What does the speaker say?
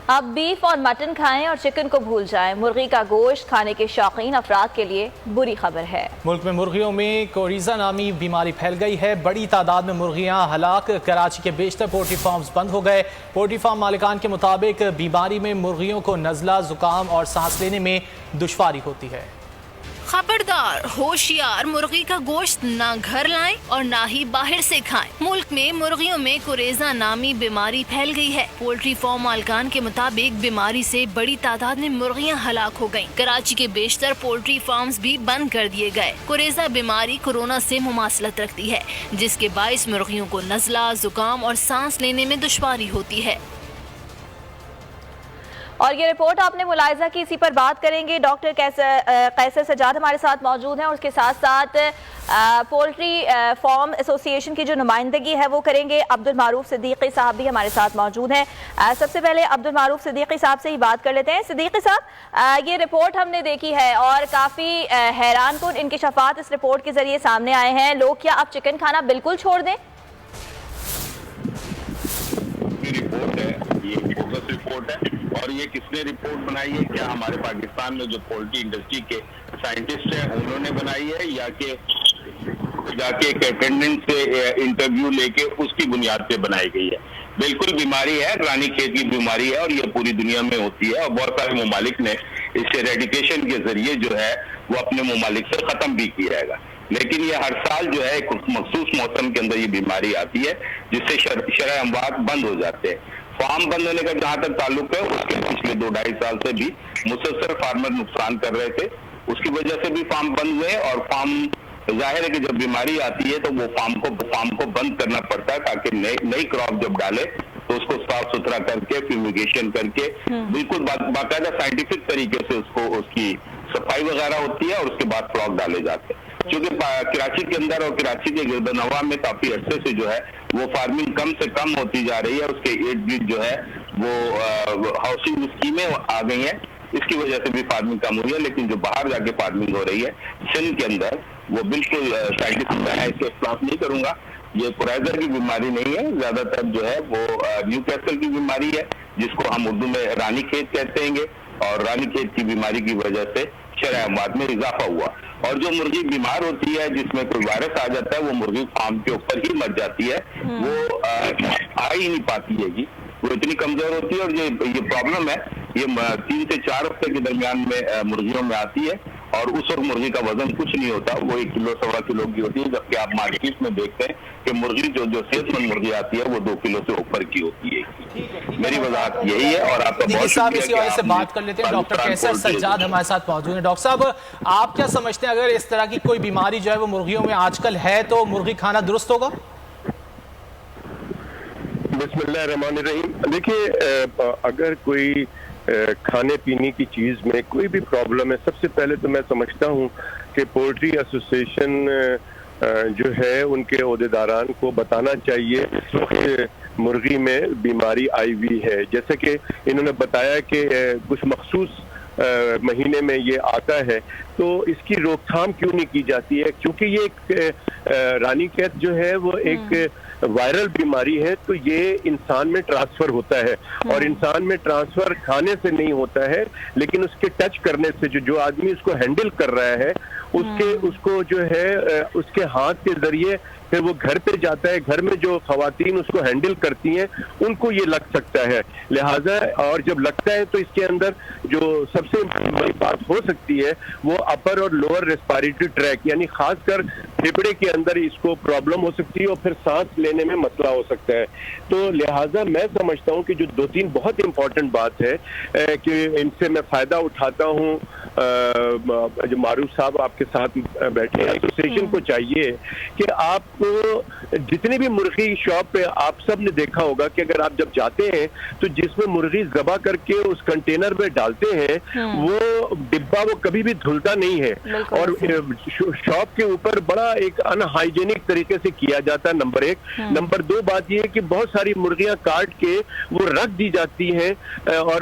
اب بیف اور مٹن کھائیں اور چکن کو بھول جائیں۔ مرغی کا گوشت کھانے کے شوقین افراد کے لیے بری خبر ہے۔ ملک میں مرغیوں میں کوریزا نامی بیماری پھیل گئی ہے۔ بڑی تعداد میں مرغیاں ہلاک۔ کراچی کے بیشتر پولٹری فارمز بند ہو گئے۔ پولٹری فارم مالکان کے مطابق بیماری میں مرغیوں کو نزلہ، زکام اور سانس لینے میں دشواری ہوتی ہے۔ خبردار، ہوشیار، مرغی کا گوشت نہ گھر لائیں اور نہ ہی باہر سے کھائیں۔ ملک میں مرغیوں میں کوریزا نامی بیماری پھیل گئی ہے۔ پولٹری فارم مالکان کے مطابق بیماری سے بڑی تعداد میں مرغیاں ہلاک ہو گئیں۔ کراچی کے بیشتر پولٹری فارمز بھی بند کر دیے گئے۔ کوریزا بیماری کورونا سے مماثلت رکھتی ہے، جس کے باعث مرغیوں کو نزلہ، زکام اور سانس لینے میں دشواری ہوتی ہے۔ اور یہ رپورٹ آپ نے ملاحظہ کی، اسی پر بات کریں گے۔ ڈاکٹر قیصر سجاد ہمارے ساتھ موجود ہیں اور اس کے ساتھ ساتھ پولٹری فارم ایسوسی ایشن کی جو نمائندگی ہے وہ کریں گے۔ عبدالمعروف صدیقی صاحب بھی ہمارے ساتھ موجود ہیں۔ سب سے پہلے عبدالمعروف صدیقی صاحب سے ہی بات کر لیتے ہیں۔ صدیقی صاحب، یہ رپورٹ ہم نے دیکھی ہے اور کافی حیران کن انکشافات اس رپورٹ کے ذریعے سامنے آئے ہیں۔ لوگ کیا اب چکن کھانا بالکل چھوڑ دیں؟ رپورٹ ہے، یہ بوگس رپورٹ ہے، اور یہ کس نے رپورٹ بنائی ہے؟ کیا ہمارے پاکستان میں جو پولٹری انڈسٹری کے سائنٹسٹ ہیں انہوں نے بنائی ہے، یا کہ جا کے ایک اٹینڈنٹ سے انٹرویو لے کے اس کی بنیاد پہ بنائی گئی ہے؟ بالکل بیماری ہے، رانی کھیت کی بیماری ہے، اور یہ پوری دنیا میں ہوتی ہے، اور بہت سارے ممالک نے اس ایریڈیکیشن کے ذریعے جو ہے وہ اپنے ممالک سے ختم بھی کیا ہے گا۔ لیکن یہ ہر سال جو ہے ایک مخصوص موسم کے اندر یہ بیماری آتی ہے، جس سے شرح اموات بند ہو جاتے ہیں۔ فارم بند ہونے کا جہاں تک تعلق ہے، اس کے پچھلے 2-2.5 سال سے بھی مسلسل فارمر نقصان کر رہے تھے، اس کی وجہ سے بھی فارم بند ہوئے، اور فارم ظاہر ہے کہ جب بیماری آتی ہے تو وہ فارم کو بند کرنا پڑتا ہے، تاکہ نئی کراپ جب ڈالے تو اس کو صاف ستھرا کر کے فیومیگیشن کر کے بالکل باقاعدہ سائنٹیفک طریقے سے اس کی صفائی وغیرہ ہوتی ہے، اور اس کے بعد فلاک ڈالے جاتے ہیں۔ چونکہ کراچی کے اندر اور کراچی کے گرد و نواح میں کافی عرصے سے جو ہے وہ فارمنگ کم سے کم ہوتی جا رہی ہے، اس کے ارد گرد جو ہے وہ ہاؤسنگ اسکیمیں آ گئی ہیں، اس کی وجہ سے بھی فارمنگ کم ہوئی ہے۔ لیکن جو باہر جا کے فارمنگ ہو رہی ہے سندھ کے اندر، وہ بالکل سائنٹیفک ہے، اس کے اختلاف نہیں کروں گا۔ یہ کوریزا کی بیماری نہیں ہے، زیادہ تر جو ہے وہ نیو کیسل کی بیماری ہے، جس کو ہم اردو میں رانی کھیت کہتے ہیں گے، اور رانی کھیت کی بیماری کی وجہ سے شرح اموات میں اضافہ ہوا۔ اور جو مرغی بیمار ہوتی ہے، جس میں کوئی وائرس آ جاتا ہے، وہ مرغی فارم کے اوپر ہی مر جاتی ہے، وہ آ ہی نہیں پاتی ہے گی، وہ اتنی کمزور ہوتی ہے۔ اور یہ پرابلم ہے، یہ 3 سے 4 ہفتے کے درمیان میں مرغیوں میں آتی ہے، اور اس وقت مرغی کا وزن کچھ نہیں ہوتا، وہ 1 کلو 1.25 کلو کی ہوتی ہے، جبکہ آپ مارکیٹ میں دیکھتے ہیں کہ مرغی جو صحت مند مرغی آتی ہے وہ 2 کلو سے اوپر کی ہوتی ہے۔ میری وضاحت یہی ہے، اور آپ کا بہت شکریہ۔ اسی والے سے بات کر لیتے ہیں۔ ڈاکٹر قیصر سجاد ہمارے ساتھ موجود ہیں۔ ڈاکٹر صاحب، آپ کیا سمجھتے ہیں، اگر اس طرح کی کوئی بیماری جو ہے وہ مرغیوں میں آج کل ہے تو مرغی کھانا درست ہوگا؟ بسم اللہ الرحمن الرحیم۔ دیکھیے، اگر کوئی کھانے پینے کی چیز میں کوئی بھی پرابلم ہے، سب سے پہلے تو میں سمجھتا ہوں کہ پولٹری ایسوسی ایشن جو ہے ان کے عہدیداران کو بتانا چاہیے اس وقت مرغی میں بیماری آئی ہوئی ہے۔ جیسے کہ انہوں نے بتایا کہ کچھ مخصوص مہینے میں یہ آتا ہے، تو اس کی روک تھام کیوں نہیں کی جاتی ہے؟ کیونکہ یہ ایک رانی کھیت جو ہے وہ ایک وائرل بیماری ہے، تو یہ انسان میں ٹرانسفر ہوتا ہے، اور انسان میں ٹرانسفر کھانے سے نہیں ہوتا ہے، لیکن اس کے ٹچ کرنے سے جو آدمی اس کو ہینڈل کر رہا ہے اس کو جو ہے اس کے ہاتھ کے ذریعے پھر وہ گھر پہ جاتا ہے، گھر میں جو خواتین اس کو ہینڈل کرتی ہیں ان کو یہ لگ سکتا ہے۔ لہٰذا اور جب لگتا ہے تو اس کے اندر جو سب سے بڑی بات ہو سکتی ہے وہ اپر اور لوور ریسپیریٹری ٹریک، یعنی خاص کر پھیپھڑے کے اندر اس کو پرابلم ہو سکتی ہے، اور پھر سانس لینے میں مسئلہ ہو سکتا ہے۔ تو لہٰذا میں سمجھتا ہوں کہ جو 2-3 بہت امپورٹنٹ بات ہے کہ ان سے میں فائدہ اٹھاتا ہوں۔ جو معروف صاحب آپ کے ساتھ بیٹھے ہیں، ایسوسیشن کو چاہیے کہ آپ کو جتنی بھی مرغی شاپ پہ آپ سب نے دیکھا ہوگا کہ اگر آپ جب جاتے ہیں تو جس میں مرغی ذبح کر کے اس کنٹینر میں ڈالتے ہیں وہ ڈبہ وہ کبھی بھی دھلتا نہیں ہے، اور شاپ کے اوپر بڑا ایک ان ہائیجینک طریقے سے کیا جاتا ہے، نمبر 1۔ نمبر 2 بات یہ ہے کہ بہت ساری مرغیاں کاٹ کے وہ رکھ دی جاتی ہیں، اور